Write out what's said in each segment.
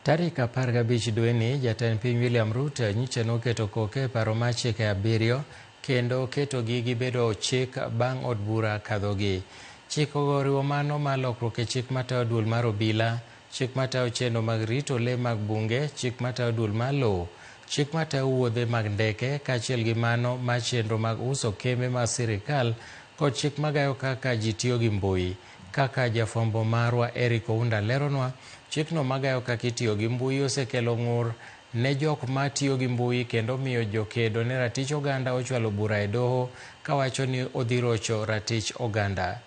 Tarik 15 dwe ni, Jatend piny William Ruto nyicha noketo koke paro mar chike 7 kendo ketogi gibedo chik bang' od bura kadhogi. Chikego oriwo mano mar lokruok e chik matayo duol mar obila, chik matayo chenro mag rito lee mag bunge, chik matayo duol mar lowo, chik matayo wuodhe mag ndeke, kaachiel gi mano mar chenro mag uso kembe mag sirikal kod chik magayo kaka ji tiyo gi mbui. Kaka jafwambo marwa Eric Ounda leronwa, chikno magayo kaka itiyo gi mbui osekelo ng'ur ne jok ma tiyo gi mbui kendo miyo jokedo ne ratich oganda ochwalo bura e doho kawacho ni odhi rocho ratich oganda.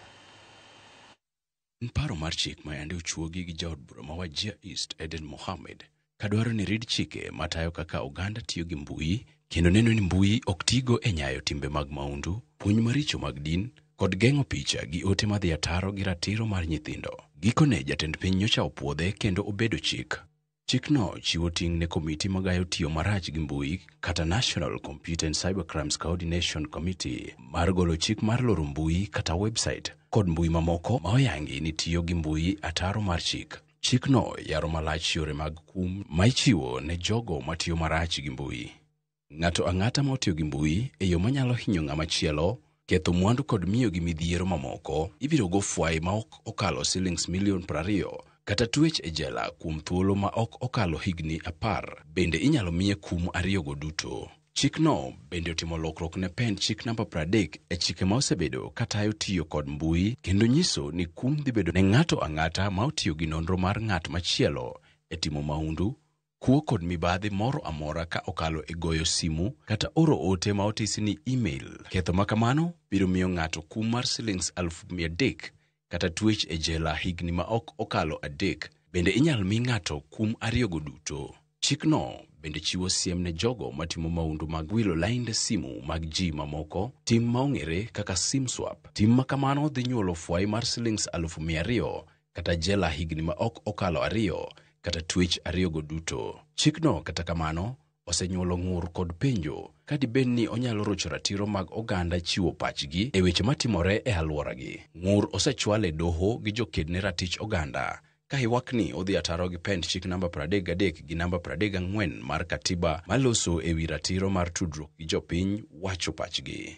Paro mar chik ma yande ochuogi gi jaod bura ma Wajir East Eden Mohamed kadwaro ni rid chike matayo kaka oganda tiyo gi mbui kendo neno ni mbui ok tigo e nyayo timbe mag maundu, puonj maricho mag din kod geng'o picha gi ote madhi ataro gi ratiro mar nyithindo. Gikone jatend piny nyocha opuodhe kendo obedo chik. Chikno chiwo ting' ne komiti magayo tiyo marach gi mbui kata National Computer and Cyber Crimes Coordination Committee mar golo chik mar loro mbui kata website kod mbui mamoko ma oyangi ni tiyo gi mbui ataro mar chik. Chikno yaro malach yore mag kum ma ichiwo ne jogo matiyo marach gi mbui. Ng'ato ang'ata ma otiyo gi mbui e yo manyalo hinyo ng'ama chielo, ketho mwandu kod miyo gi midhiero mamoko ibiro go fwai ma ok okalo shillings milion 20 kata twech e jela kuom thuolo ma ok okalo higni 10. Bende inyalo miye kum 2 go duto. Chikno bende otimo lokruok ne pend chik namba 30 e chike ma osebedo katayo tiyo kod mbui kendo nyiso ni kum dhi bedo ne ng'ato ang'ata ma otiyo gi nonro mar ng'at machielo e timo maundu, kuo kod mibadhi moro amora ka okalo e goyo simu kata oro ote ma otisi ni email. Ketho makamano biro miyo ng'ato kum mar shillings 300,000 kata twech e jela higni ma ok okalo 3. Bende inyal mi ng'ato kum 2 go duto. Chikno bende chiwo siem ne jogo matimo maundu mag wilo lainde simu mag ji mamoko, tim maong'ere kaka sim swap. Tim makamano dhi nyuolo fwai mar shillings 200,000 kata jela higni ma ok okalo 2 kata twech 2 go duto. Chikno kata kamano osenyuolo ng'ur kod penjo ka dibed ni onyalo rocho ratiro mag oganda chiwo pachgi e weche matimore e alworagi. Ng'ur osechwal e doho gi joked ne ratich oganda ka iwakni odhi ataro gi pend chik namba 33 gi namba 34 mar katiba maloso e wi ratiro mar tudruok gi jopiny wacho pachgi.